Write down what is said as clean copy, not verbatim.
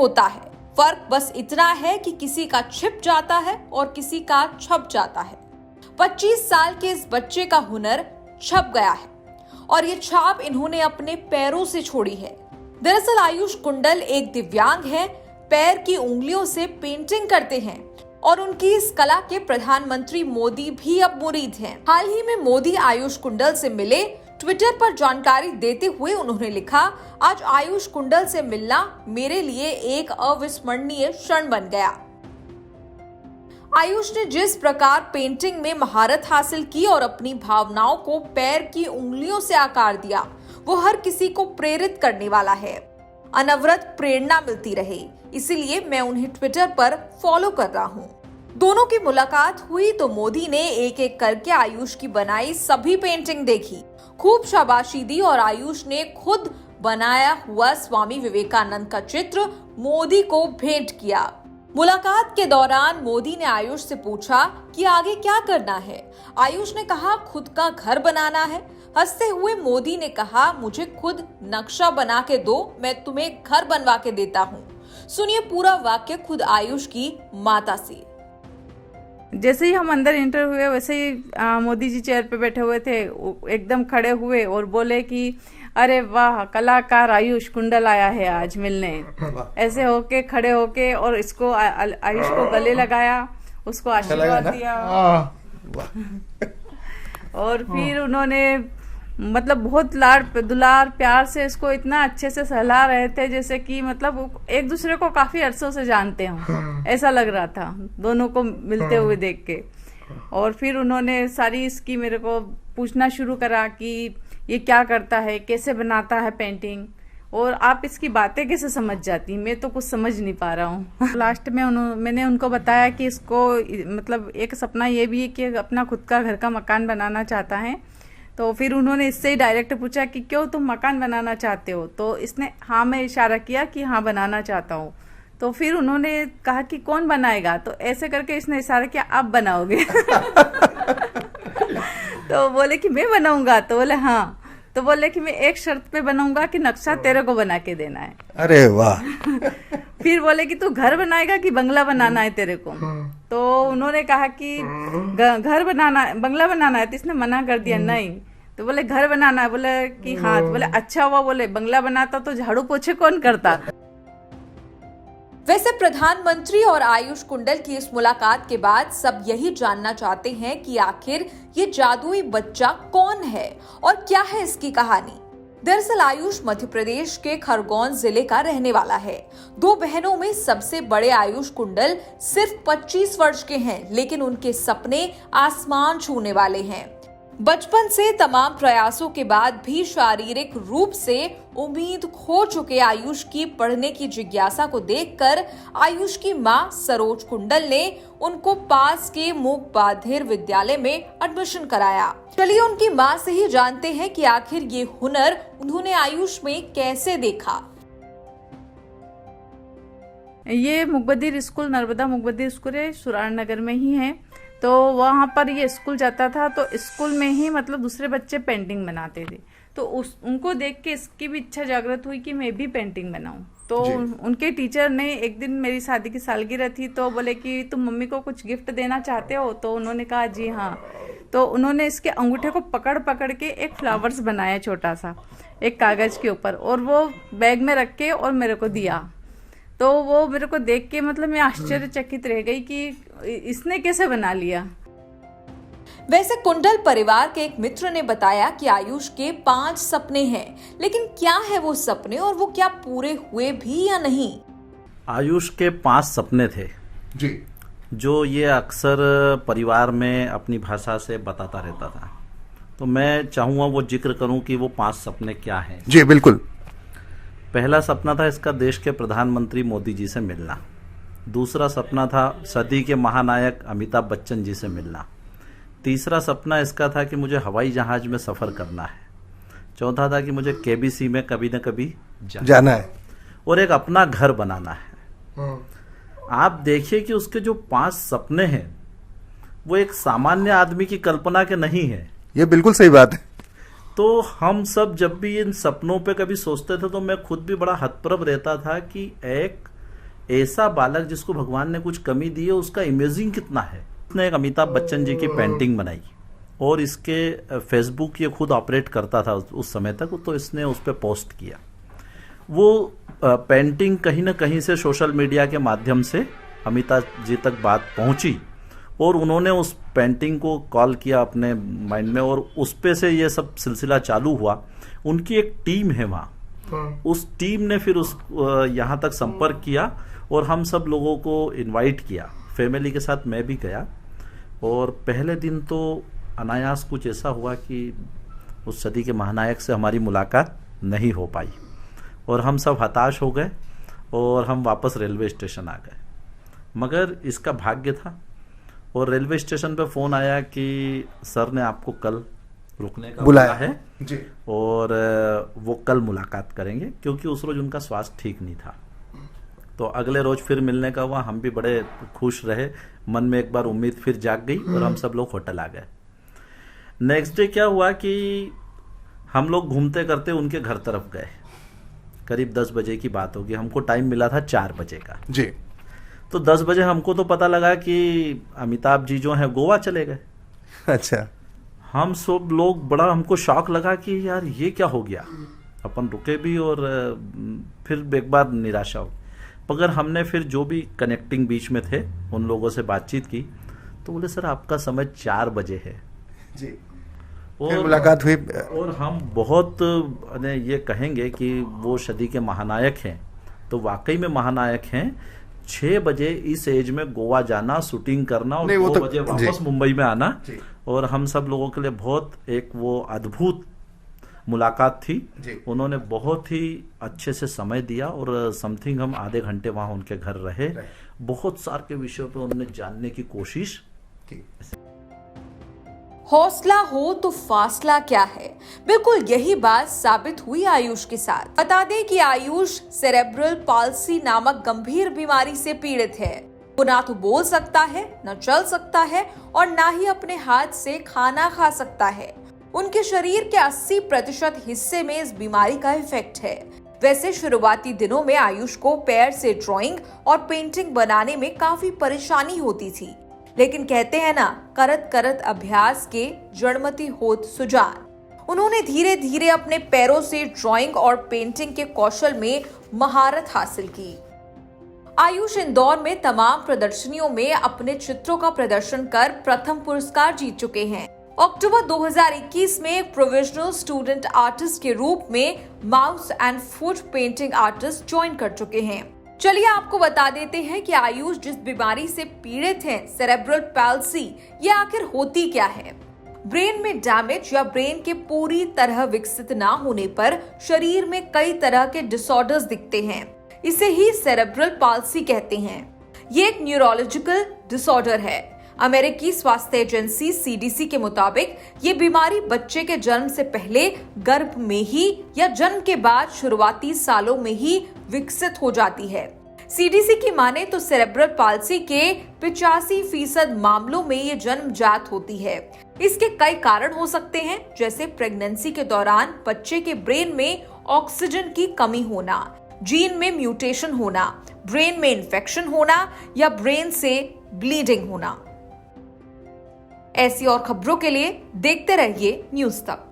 होता है। फर्क बस इतना है कि किसी का छिप जाता है और किसी का छप जाता है। 25 साल के इस बच्चे का हुनर छप गया है और ये छाप इन्होंने अपने पैरों से छोड़ी है। दरअसल आयुष कुंडल एक दिव्यांग है, पैर की उंगलियों से पेंटिंग करते हैं और उनकी इस कला के प्रधानमंत्री मोदी भी अब मुरीद हैं। हाल ही में मोदी आयुष कुंडल से मिले। ट्विटर पर जानकारी देते हुए उन्होंने लिखा, आज आयुष कुंडल से मिलना मेरे लिए एक अविस्मरणीय क्षण बन गया। आयुष ने जिस प्रकार पेंटिंग में महारत हासिल की और अपनी भावनाओं को पैर की उंगलियों से आकार दिया, वो हर किसी को प्रेरित करने वाला है। अनवरत प्रेरणा मिलती रहे, इसीलिए मैं उन्हें ट्विटर पर फॉलो कर रहा हूँ। दोनों की मुलाकात हुई तो मोदी ने एक एक करके आयुष की बनाई सभी पेंटिंग देखी, खूब शाबाशी दी और आयुष ने खुद बनाया हुआ स्वामी विवेकानंद का चित्र मोदी को भेंट किया। मुलाकात के दौरान मोदी ने आयुष से पूछा कि आगे क्या करना है। आयुष ने कहा खुद का घर बनाना है। हंसते हुए मोदी ने कहा, मुझे खुद नक्शा बना के दो, मैं तुम्हें घर बनवा के देता हूँ। सुनिए पूरा वाक्य खुद आयुष की माता से। जैसे ही हम अंदर एंटर हुए वैसे ही मोदी जी चेयर पे बैठे हुए थे, एकदम खड़े हुए और बोले कि अरे वाह, कलाकार आयुष कुंडल आया है आज मिलने। ऐसे होके खड़े होके और इसको आयुष को गले लगाया, उसको आशीर्वाद दिया और फिर उन्होंने मतलब बहुत लाड़ दुलार प्यार से इसको इतना अच्छे से सहला रहे थे जैसे कि मतलब एक दूसरे को काफी अरसों से जानते हो, ऐसा लग रहा था दोनों को मिलते हुए देख के। और फिर उन्होंने सारी इसकी मेरे को पूछना शुरू करा कि ये क्या करता है, कैसे बनाता है पेंटिंग, और आप इसकी बातें कैसे समझ जाती, मैं तो कुछ समझ नहीं पा रहा हूँ। लास्ट में मैंने उनको बताया कि इसको मतलब एक सपना ये भी है कि अपना खुद का घर का मकान बनाना चाहता है। तो फिर उन्होंने इससे ही डायरेक्ट पूछा कि क्यों तुम मकान बनाना चाहते हो, तो इसने हाँ में इशारा किया कि हाँ बनाना चाहता हूँ। तो फिर उन्होंने कहा कि कौन बनाएगा, तो ऐसे करके इसने इशारा किया आप बनाओगे। तो बोले कि मैं बनाऊंगा, तो बोले हाँ। तो बोले कि मैं एक शर्त पे बनाऊंगा कि नक्शा तेरे को बना के देना है। अरे वाह। फिर बोले कि तू घर बनाएगा कि बंगला बनाना है तेरे को। तो उन्होंने कहा कि घर बनाना है, बंगला बनाना है। तो इसने मना कर दिया नहीं। तो बोले घर बनाना है, बोले कि हाँ। तो बोले अच्छा हुआ, बोले बंगला बनाता तो झाड़ू पोछे कौन करता। वैसे प्रधानमंत्री और आयुष कुंडल की इस मुलाकात के बाद सब यही जानना चाहते हैं कि आखिर ये जादुई बच्चा कौन है और क्या है इसकी कहानी। दरअसल आयुष मध्य प्रदेश के खरगोन जिले का रहने वाला है। दो बहनों में सबसे बड़े आयुष कुंडल सिर्फ 25 वर्ष के हैं, लेकिन उनके सपने आसमान छूने वाले हैं। बचपन से तमाम प्रयासों के बाद भी शारीरिक रूप से उम्मीद खो चुके आयुष की पढ़ने की जिज्ञासा को देखकर आयुष की मां सरोज कुंडल ने उनको पास के मूक बधिर विद्यालय में एडमिशन कराया। चलिए उनकी मां से ही जानते हैं कि आखिर ये हुनर उन्होंने आयुष में कैसे देखा। ये मुकबधिर स्कूल, नर्मदा मुकबधिर स्कूल है, सुरानगर में ही है। तो वहाँ पर ये स्कूल जाता था, तो स्कूल में ही मतलब दूसरे बच्चे पेंटिंग बनाते थे। तो उनको देख के इसकी भी इच्छा जागृत हुई कि मैं भी पेंटिंग बनाऊं। तो उनके टीचर ने एक दिन मेरी शादी की सालगिरह थी, तो बोले कि तुम मम्मी को कुछ गिफ्ट देना चाहते हो। तो उन्होंने कहा जी हाँ। तो उन्होंने इसके अंगूठे को पकड़ पकड़ के एक फ्लावर्स बनाया छोटा सा एक कागज के ऊपर, और वो बैग में रख के और मेरे को दिया। तो वो मेरे को देख के मतलब मैं आश्चर्यचकित रह गई कि इसने कैसे बना लिया। वैसे कुंडल परिवार के एक मित्र ने बताया कि आयुष के 5 सपने हैं, लेकिन क्या है वो सपने और वो क्या पूरे हुए भी या नहीं। आयुष के 5 सपने थे जी, जो ये अक्सर परिवार में अपनी भाषा से बताता रहता था। तो मैं चाहूँगा वो जिक्र करूँ कि वो 5 सपने क्या हैं। जी बिल्कुल। पहला सपना था इसका देश के प्रधानमंत्री मोदी जी से मिलना। दूसरा सपना था सदी के महानायक अमिताभ बच्चन जी से मिलना। तीसरा सपना इसका था कि मुझे हवाई जहाज में सफ़र करना है। चौथा था कि मुझे केबीसी में कभी न कभी जाना है और एक अपना घर बनाना है। आप देखिए कि उसके जो 5 सपने हैं वो एक सामान्य आदमी की कल्पना के नहीं है। ये बिल्कुल सही बात है। तो हम सब जब भी इन सपनों पे कभी सोचते थे तो मैं खुद भी बड़ा हतप्रभ रहता था कि एक ऐसा बालक जिसको भगवान ने कुछ कमी दी है उसका इमेजिंग कितना है। उसने एक अमिताभ बच्चन जी की पेंटिंग बनाई और इसके फेसबुक ये खुद ऑपरेट करता था उस समय तक, तो इसने उस पर पोस्ट किया। वो पेंटिंग कहीं ना कहीं से सोशल मीडिया के माध्यम से अमिताभ जी तक बात पहुंची और उन्होंने उस पेंटिंग को कॉल किया अपने माइंड में और उस पे से ये सब सिलसिला चालू हुआ। उनकी एक टीम है वहाँ, उस टीम ने फिर उस यहाँ तक संपर्क किया और हम सब लोगों को इनवाइट किया। फैमिली के साथ मैं भी गया और पहले दिन तो अनायास कुछ ऐसा हुआ कि उस सदी के महानायक से हमारी मुलाकात नहीं हो पाई और हम सब हताश हो गए और हम वापस रेलवे स्टेशन आ गए। मगर इसका भाग्य था और रेलवे स्टेशन पे फ़ोन आया कि सर ने आपको कल रुकने का बुलाया है जी। और वो कल मुलाकात करेंगे, क्योंकि उस रोज़ उनका स्वास्थ्य ठीक नहीं था। तो अगले रोज फिर मिलने का हुआ, हम भी बड़े खुश रहे, मन में एक बार उम्मीद फिर जाग गई और हम सब लोग होटल आ गए। नेक्स्ट डे क्या हुआ कि हम लोग घूमते करते उनके घर तरफ गए। करीब 10 बजे की बात होगी, हमको टाइम मिला था 4 बजे का जी। तो 10 बजे हमको तो पता लगा कि अमिताभ जी जो हैं गोवा चले गए। अच्छा। हम सब लोग बड़ा हमको शौक लगा कि यार ये क्या हो गया। अपन रुके भी और फिर एक बार निराशा हो। मगर हमने फिर जो भी कनेक्टिंग बीच में थे उन लोगों से बातचीत की तो बोले सर आपका समय 4 बजे है जी। और फिर मुलाकात हुई और हम बहुत ये कहेंगे कि वो सदी के महानायक हैं, तो वाकई में महानायक हैं। 6 बजे इस एज में गोवा जाना, शूटिंग करना और 2 बजे वापस मुंबई में आना, और हम सब लोगों के लिए बहुत एक वो अद्भुत मुलाकात थी। उन्होंने बहुत ही अच्छे से समय दिया और समथिंग हम आधे घंटे वहां उनके घर रहे। बहुत सारे के विषयों पे उन्होंने जानने की कोशिश की। हौसला हो तो फासला क्या है, बिल्कुल यही बात साबित हुई आयुष के साथ। बता दें कि आयुष सेरेब्रल पाल्सी नामक गंभीर बीमारी से पीड़ित है। वो ना तो बोल सकता है, न चल सकता है और ना ही अपने हाथ से खाना खा सकता है। उनके शरीर के 80% हिस्से में इस बीमारी का इफेक्ट है। वैसे शुरुआती दिनों में आयुष को पैर से ड्राइंग और पेंटिंग बनाने में काफी परेशानी होती थी, लेकिन कहते हैं ना, करत करत अभ्यास के जड़मति होत सुजान। उन्होंने धीरे धीरे अपने पैरों से ड्राइंग और पेंटिंग के कौशल में महारत हासिल की। आयुष इंदौर में तमाम प्रदर्शनियों में अपने चित्रों का प्रदर्शन कर प्रथम पुरस्कार जीत चुके हैं। अक्टूबर 2021 में एक प्रोविजनल स्टूडेंट आर्टिस्ट के रूप में mouse and foot painting artist join कर चुके हैं। चलिए आपको बता देते हैं कि आयुष जिस बीमारी से पीड़ित हैं, सेरेब्रल पैल्सी, ये आखिर होती क्या है। ब्रेन में डैमेज या ब्रेन के पूरी तरह विकसित ना होने पर शरीर में कई तरह के डिसऑर्डर्स दिखते हैं। इसे ही सेरेब्रल पैल्सी कहते हैं। ये एक न्यूरोलॉजिकल डिसऑर्डर है। अमेरिकी स्वास्थ्य एजेंसी CDC के मुताबिक ये बीमारी बच्चे के जन्म से पहले, गर्भ में ही या जन्म के बाद शुरुआती सालों में ही विकसित हो जाती है। CDC की माने तो सेरेब्रल पाल्सी के 85% मामलों में ये जन्मजात होती है। इसके कई कारण हो सकते हैं, जैसे प्रेगनेंसी के दौरान बच्चे के ब्रेन में ऑक्सीजन की कमी होना, जीन में म्यूटेशन होना, ब्रेन में इन्फेक्शन होना या ब्रेन से ब्लीडिंग होना। ऐसी और खबरों के लिए देखते रहिए न्यूज़ तक।